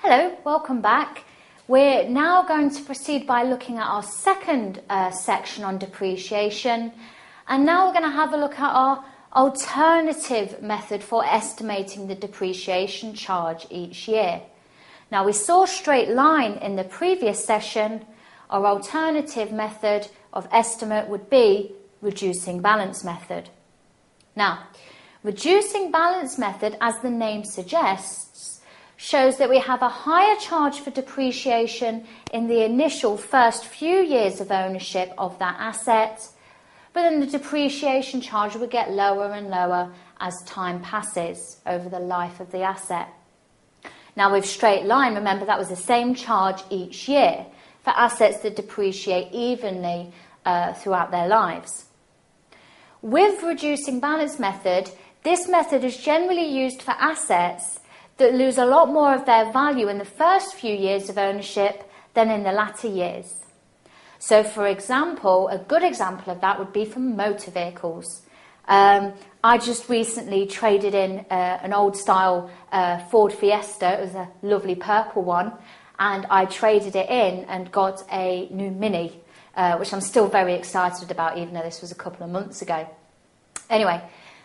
Hello, welcome back. We're now going to proceed by looking at our second section on depreciation, and now we're going to have a look at our alternative method for estimating the depreciation charge each year. Now, we saw straight line in the previous session. Our alternative method of estimate would be reducing balance method. Now, reducing balance method, as the name suggests, shows that we have a higher charge for depreciation in the initial first few years of ownership of that asset, but then the depreciation charge will get lower and lower as time passes over the life of the asset. Now, with straight line, remember that was the same charge each year for assets that depreciate evenly throughout their lives. With reducing balance method, this method is generally used for assets that lose a lot more of their value in the first few years of ownership than in the latter years. So, for example, a good example of that would be for motor vehicles. I just recently traded in an old style Ford Fiesta. It was a lovely purple one, and I traded it in and got a new Mini, which I'm still very excited about, even though this was a couple of months ago. Anyway,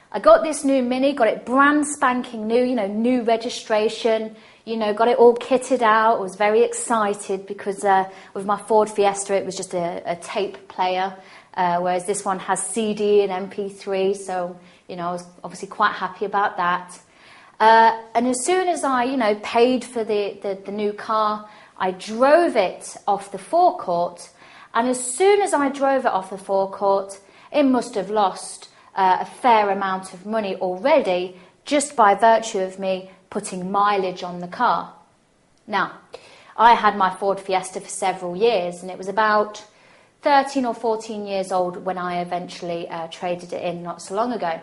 I got this new Mini, got it brand spanking new, new registration, got it all kitted out. I was very excited because with my Ford Fiesta, it was just a tape player, whereas this one has CD and MP3, so, I was obviously quite happy about that. And as soon as I, paid for the new car, I drove it off the forecourt, and as soon as I drove it off the forecourt, it must have lost a fair amount of money already just by virtue of me putting mileage on the car. Now, I had my Ford Fiesta for several years, and it was about 13 or 14 years old when I eventually traded it in not so long ago.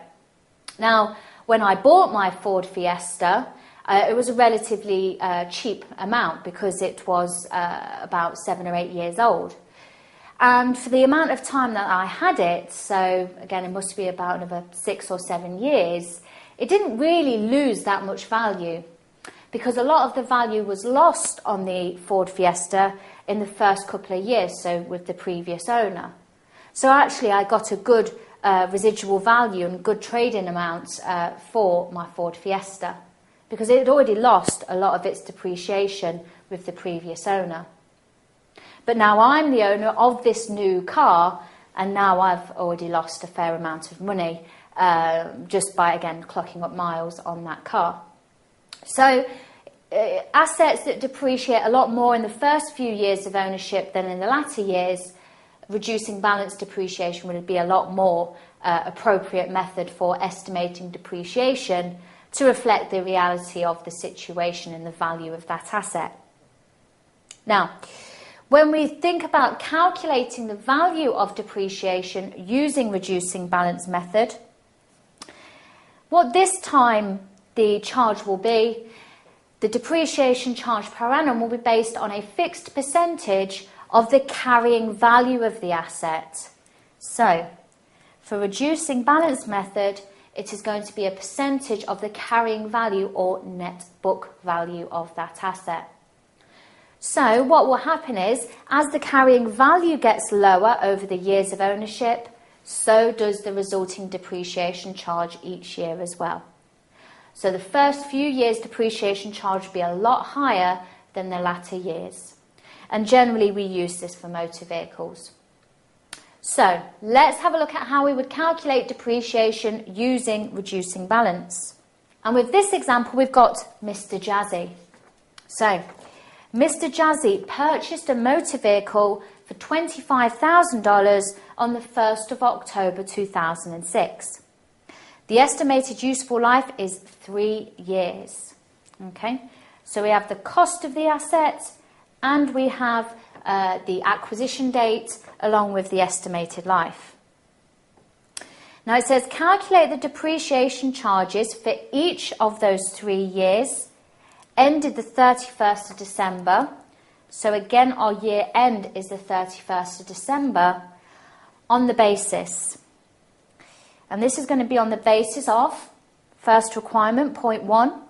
Now, when I bought my Ford Fiesta, it was a relatively cheap amount because it was about 7 or 8 years old. And for the amount of time that I had it, so again, it must be about another 6 or 7 years, it didn't really lose that much value because a lot of the value was lost on the Ford Fiesta in the first couple of years, so with the previous owner. So actually, I got a good residual value and good trade-in amounts for my Ford Fiesta because it had already lost a lot of its depreciation with the previous owner. But now I'm the owner of this new car, and now I've already lost a fair amount of money just by, again, clocking up miles on that car. So assets that depreciate a lot more in the first few years of ownership than in the latter years, reducing balance depreciation would be a lot more appropriate method for estimating depreciation to reflect the reality of the situation and the value of that asset. Now, when we think about calculating the value of depreciation using reducing balance method, what this time the charge will be, the depreciation charge per annum will be based on a fixed percentage of the carrying value of the asset. So, for reducing balance method, it is going to be a percentage of the carrying value or net book value of that asset. So what will happen is, as the carrying value gets lower over the years of ownership, so does the resulting depreciation charge each year as well. So the first few years depreciation charge will be a lot higher than the latter years. And generally we use this for motor vehicles. So let's have a look at how we would calculate depreciation using reducing balance. And with this example, we've got Mr. Jazzy. So Mr. Jazzy purchased a motor vehicle for $25,000 on the 1st of October 2006. The estimated useful life is 3 years. Okay, so we have the cost of the asset and we have the acquisition date along with the estimated life. Now it says calculate the depreciation charges for each of those 3 years ended the 31st of December. So again, our year end is the 31st of December on the basis. And this is going to be on the basis of, first requirement, point 1,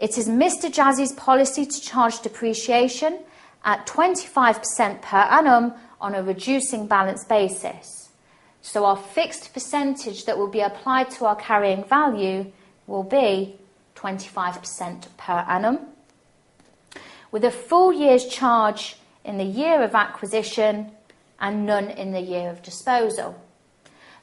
It is Mr. Jazzy's policy to charge depreciation at 25% per annum on a reducing balance basis. So our fixed percentage that will be applied to our carrying value will be 25% per annum, with a full year's charge in the year of acquisition and none in the year of disposal.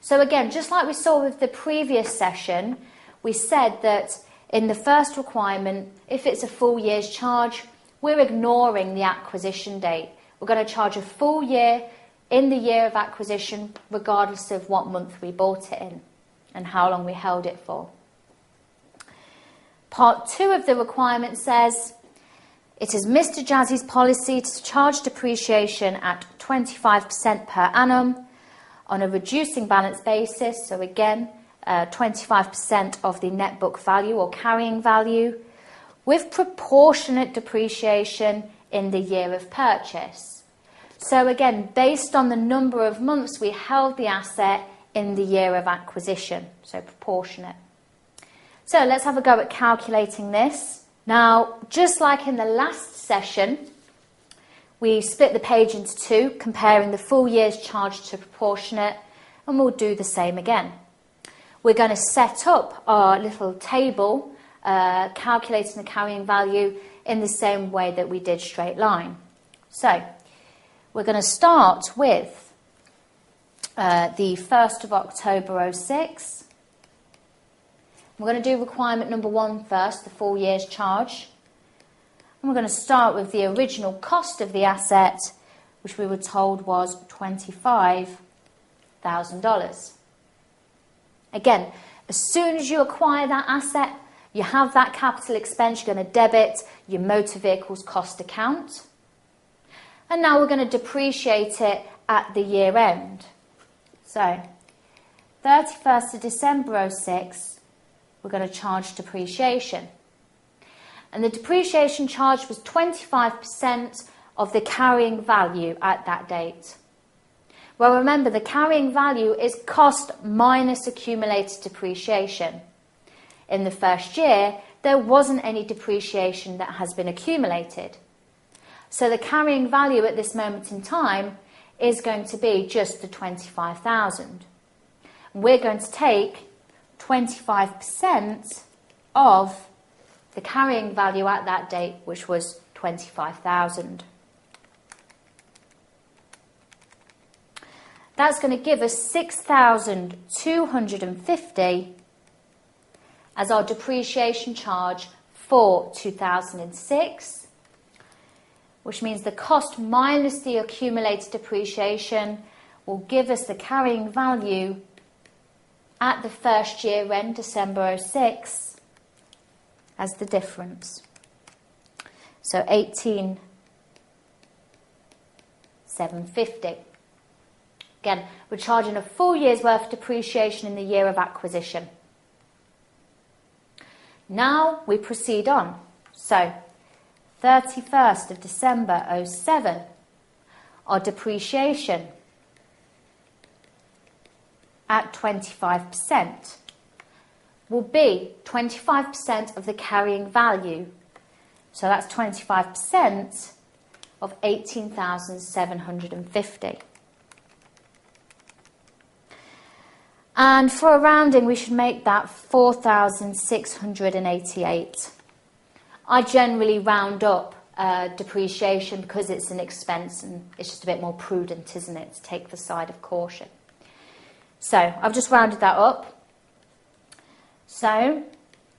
So again, just like we saw with the previous session, we said that in the first requirement, if it's a full year's charge, we're ignoring the acquisition date. We're going to charge a full year in the year of acquisition, regardless of what month we bought it in and how long we held it for. Part 2 of the requirement says, it is Mr. Jazzy's policy to charge depreciation at 25% per annum on a reducing balance basis. So again, 25% of the net book value or carrying value, with proportionate depreciation in the year of purchase. So again, based on the number of months we held the asset in the year of acquisition, so proportionate. So let's have a go at calculating this. Now, just like in the last session, we split the page into two, comparing the full year's charge to proportionate, and we'll do the same again. We're going to set up our little table, calculating the carrying value in the same way that we did straight line. So, we're going to start with the 1st of October 06. We're going to do requirement number 1 first, the full year's charge. And we're going to start with the original cost of the asset, which we were told was $25,000. Again, as soon as you acquire that asset, you have that capital expense, you're going to debit your motor vehicles cost account. And now we're going to depreciate it at the year end. So, 31st of December 06, we're going to charge depreciation. And the depreciation charge was 25% of the carrying value at that date. Well, remember, the carrying value is cost minus accumulated depreciation. In the first year, there wasn't any depreciation that has been accumulated. So the carrying value at this moment in time is going to be just the $25,000. We're going to take 25% of the carrying value at that date, which was $25,000. That's going to give us $6,250 as our depreciation charge for 2006, which means the cost minus the accumulated depreciation will give us the carrying value at the first year end, December 06, as the difference. So 18,750. Again, we're charging a full year's worth of depreciation in the year of acquisition. Now we proceed on. So 31st of December 07, our depreciation at 25% will be 25% of the carrying value. So that's 25% of 18,750. And for a rounding, we should make that 4,688. I generally round up depreciation because it's an expense and it's just a bit more prudent, isn't it, to take the side of caution. So I've just rounded that up. So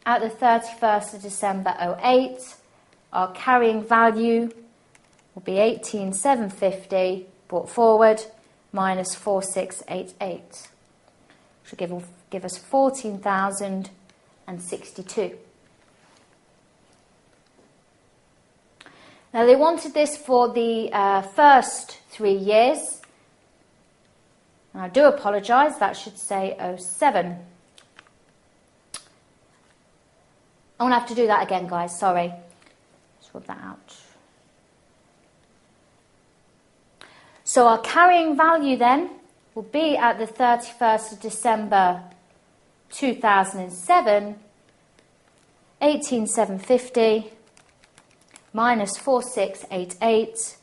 at the 31st of December 08, our carrying value will be 18,750 brought forward minus 4,688. Which will give us 14,062. Now they wanted this for the first 3 years. And I do apologise, that should say 07. I'm going to have to do that again, guys, sorry. Swap that out. So our carrying value then will be at the 31st of December 2007, 18,750 minus 4,688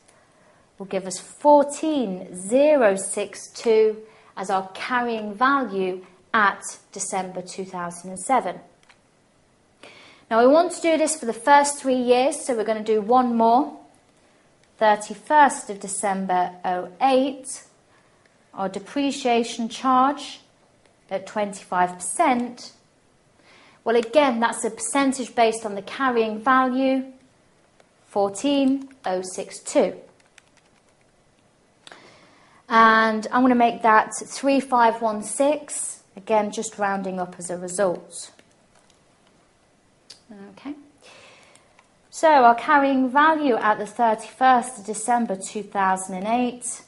will give us 14,062 as our carrying value at December 2007. Now we want to do this for the first 3 years, so we're going to do one more. 31st of December 08, our depreciation charge at 25%. Well, again, that's a percentage based on the carrying value, 14,062. And I'm going to make that 3,516, again, just rounding up as a result. Okay. So our carrying value at the 31st of December 2008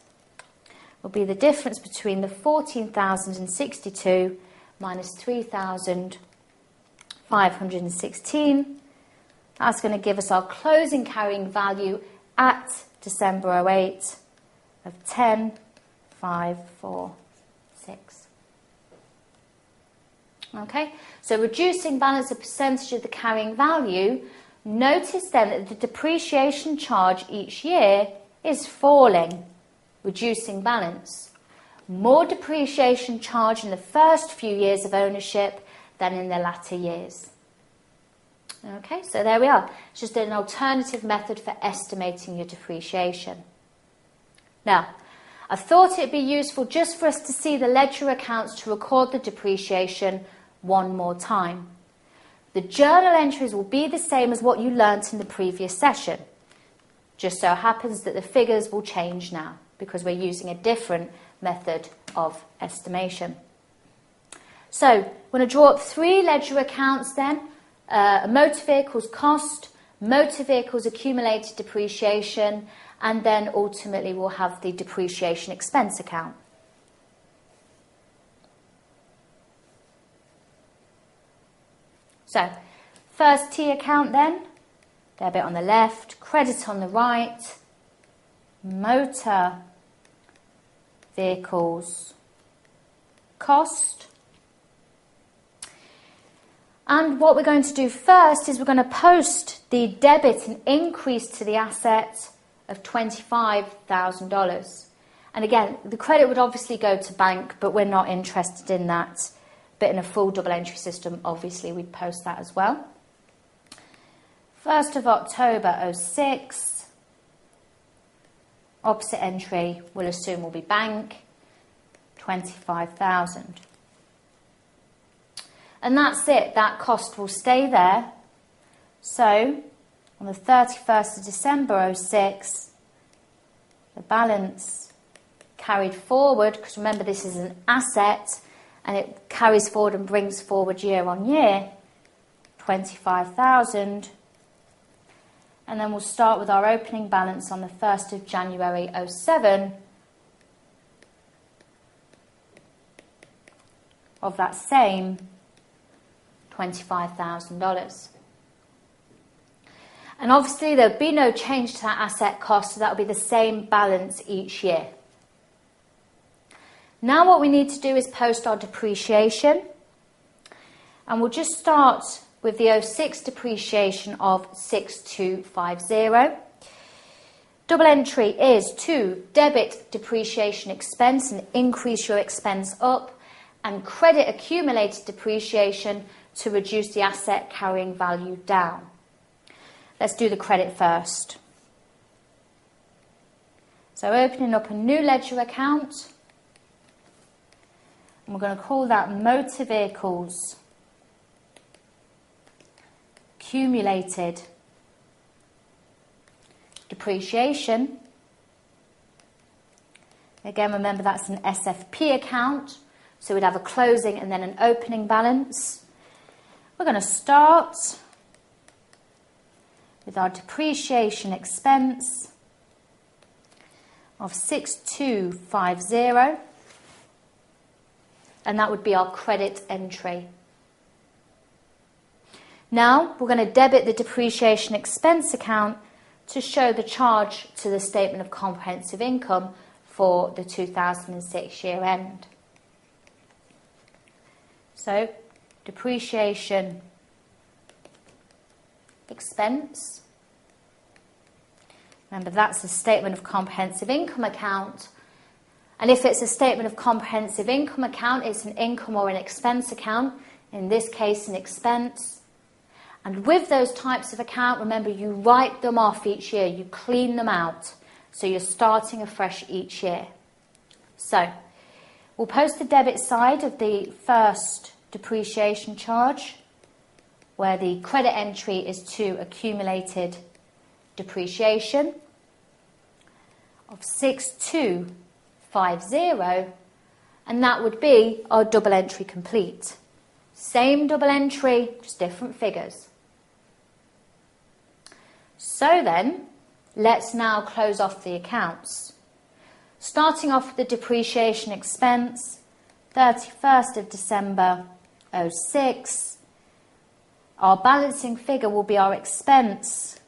will be the difference between the 14,062 minus 3,516. That's going to give us our closing carrying value at December 08 of 10,546. Okay, so reducing balance, a percentage of the carrying value. Notice then that the depreciation charge each year is falling, reducing balance. More depreciation charge in the first few years of ownership than in the latter years. Okay, so there we are. It's just an alternative method for estimating your depreciation. Now, I thought it'd be useful just for us to see the ledger accounts to record the depreciation one more time. The journal entries will be the same as what you learnt in the previous session. Just so happens that the figures will change now because we're using a different method of estimation. So we're going to draw up 3 ledger accounts then. A motor vehicles cost, motor vehicles accumulated depreciation, and then ultimately we'll have the depreciation expense account. So, first T account then, debit on the left, credit on the right, motor vehicles cost. And what we're going to do first is we're going to post the debit and increase to the asset of $25,000. And again, the credit would obviously go to bank, but we're not interested in that. But in a full double entry system, obviously, we'd post that as well. 1st of October 06. Opposite entry, we'll assume will be bank, 25,000. And that's it. That cost will stay there. So, on the 31st of December 06, the balance carried forward, because remember this is an asset, and it carries forward and brings forward year on year, 25,000. And then we'll start with our opening balance on the 1st of January 07 of that same $25,000. And obviously there'll be no change to that asset cost, so that'll be the same balance each year. Now what we need to do is post our depreciation, and we'll just start with the 06 depreciation of 6250. Double entry is to debit depreciation expense and increase your expense up, and credit accumulated depreciation to reduce the asset carrying value down. Let's do the credit first. So opening up a new ledger account. And we're going to call that motor vehicles accumulated depreciation. Again, remember that's an SFP account, so we'd have a closing and then an opening balance. We're going to start with our depreciation expense of 6250. And that would be our credit entry. Now we're going to debit the depreciation expense account to show the charge to the statement of comprehensive income for the 2006 year end. So depreciation expense. Remember, that's a statement of comprehensive income account. And if it's a statement of comprehensive income account, it's an income or an expense account. In this case, an expense. And with those types of account, remember, you write them off each year. You clean them out. So you're starting afresh each year. So we'll post the debit side of the first depreciation charge, where the credit entry is to accumulated depreciation of 6250, and that would be our double entry complete. Same double entry, just different figures. So then, let's now close off the accounts. Starting off with the depreciation expense, 31st of December 06. Our balancing figure will be our expense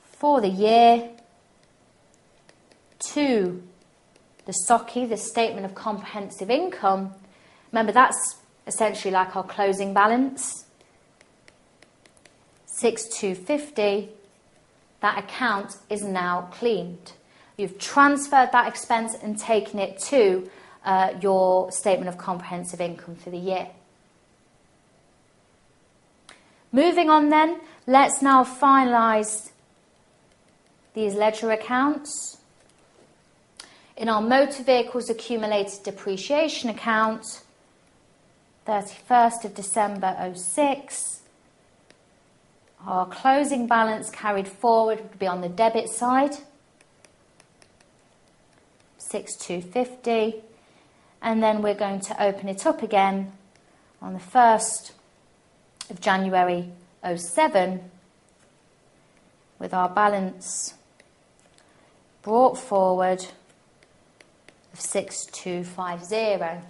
for the year to the SOCI, the Statement of Comprehensive Income. Remember, that's essentially like our closing balance. 6250. That account is now cleaned. You've transferred that expense and taken it to your Statement of Comprehensive Income for the year. Moving on then, let's now finalise these ledger accounts. In our motor vehicles accumulated depreciation account, 31st of December 06, our closing balance carried forward would be on the debit side, 6250, and then we're going to open it up again on the 1st of January 07 with our balance brought forward of 6250.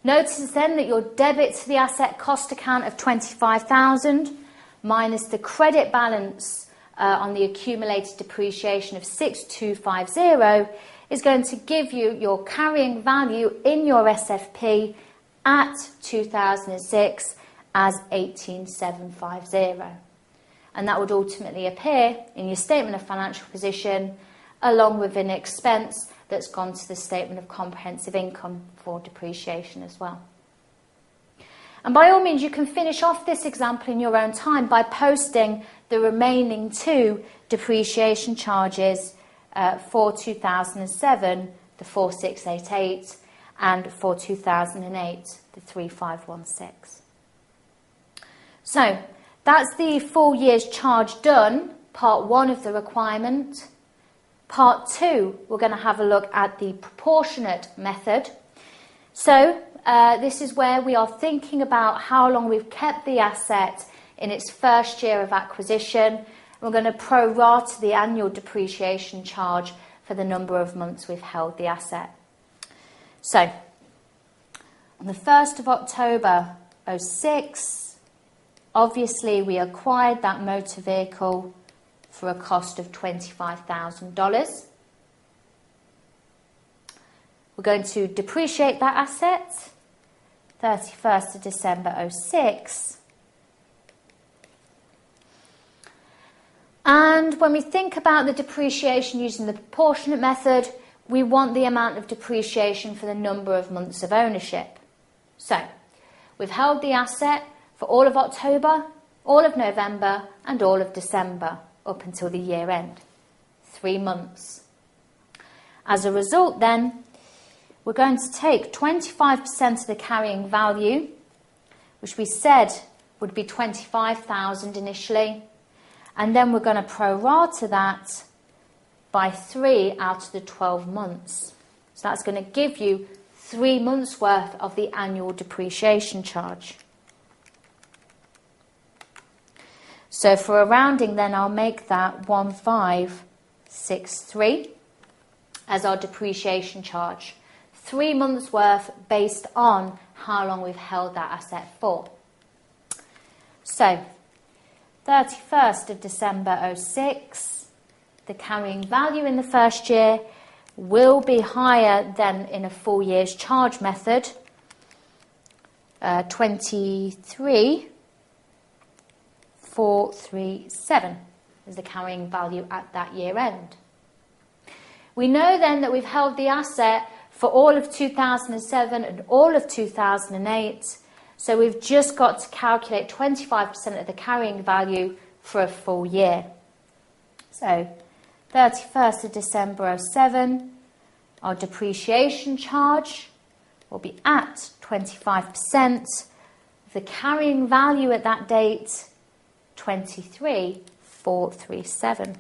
Notice then that your debit to the asset cost account of 25,000 minus the credit balance on the accumulated depreciation of 6250 is going to give you your carrying value in your SFP at 2006 as 18,750. And that would ultimately appear in your statement of financial position along with an expense that's gone to the statement of comprehensive income for depreciation as well. And by all means, you can finish off this example in your own time by posting the remaining two depreciation charges for 2007, the 4688, and for 2008, the 3516. So that's the full year's charge done, part one of the requirement. Part two, we're going to have a look at the proportionate method. So this is where we are thinking about how long we've kept the asset in its first year of acquisition. We're going to pro-rata the annual depreciation charge for the number of months we've held the asset. So, on the 1st of October 06, obviously we acquired that motor vehicle for a cost of $25,000. We're going to depreciate that asset, 31st of December 06. And when we think about the depreciation using the proportionate method, we want the amount of depreciation for the number of months of ownership. So, we've held the asset for all of October, all of November, and all of December, up until the year end. 3 months. As a result, then, we're going to take 25% of the carrying value, which we said would be $25,000 initially, and then we're going to pro-rata that by 3 out of the 12 months. So that's going to give you 3 months' worth of the annual depreciation charge. So for a rounding, then I'll make that 1563 as our depreciation charge. 3 months' worth based on how long we've held that asset for. So, 31st of December 06, the carrying value in the first year will be higher than in a full year's charge method. 23 23,437 is the carrying value at that year end. We know then that we've held the asset for all of 2007 and all of 2008, so we've just got to calculate 25% of the carrying value for a full year. So 31st of December 07, our depreciation charge will be at 25%. The carrying value at that date, 23,437.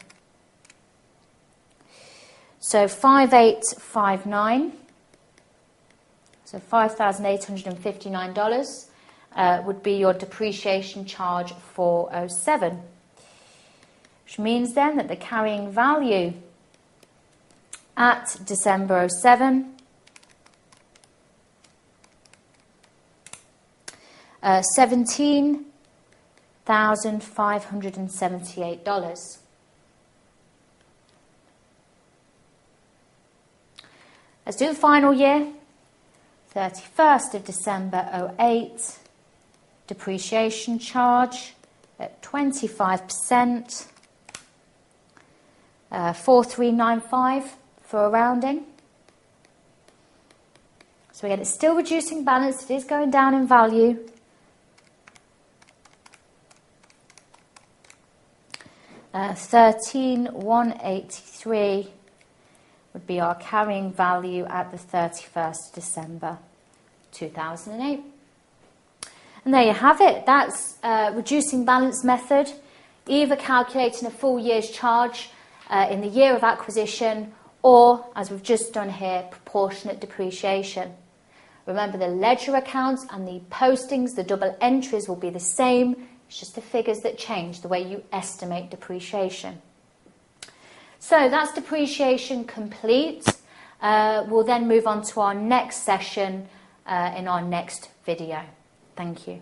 So 5859, so $5,859 would be your depreciation charge for 07. Which means then that the carrying value at December 07, $17,578. Let's do the final year, 31st of December 08, depreciation charge at 25%, 4395 for a rounding. So again, it's still reducing balance, it is going down in value. $13,183 would be our carrying value at the 31st December 2008. And there you have it. That's reducing balance method, either calculating a full year's charge in the year of acquisition, or, as we've just done here, proportionate depreciation. Remember, the ledger accounts and the postings, the double entries will be the same. It's just the figures that change, the way you estimate depreciation. So that's depreciation complete. We'll then move on to our next session in our next video. Thank you.